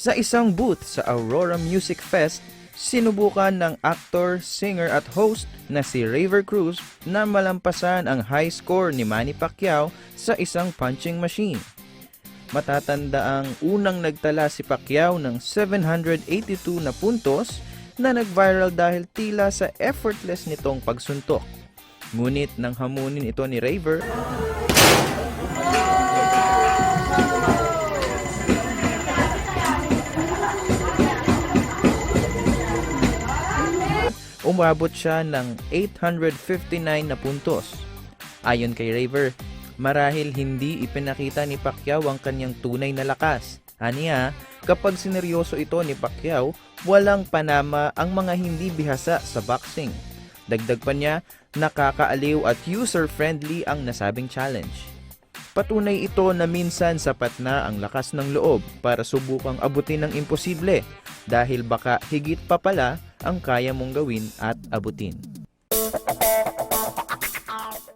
Sa isang booth sa Aurora Music Fest, sinubukan ng actor, singer at host na si Raver Cruz na malampasan ang high score ni Manny Pacquiao sa isang punching machine. Matatanda ang unang nagtala si Pacquiao ng 782 na puntos na nag-viral dahil tila sa effortless nitong pagsuntok. Ngunit nang hamunin ito ni Raver, umabot siya ng 859 na puntos. Ayon kay Raver, marahil hindi ipinakita ni Pacquiao ang kanyang tunay na lakas. Aniya, kapag sineryoso ito ni Pacquiao, walang panama ang mga hindi bihasa sa boxing. Dagdag pa niya, nakakaaliw at user-friendly ang nasabing challenge. Patunay ito na minsan sapat na ang lakas ng loob para subukang abutin ng imposible dahil baka higit pa pala ang kaya mong gawin at abutin.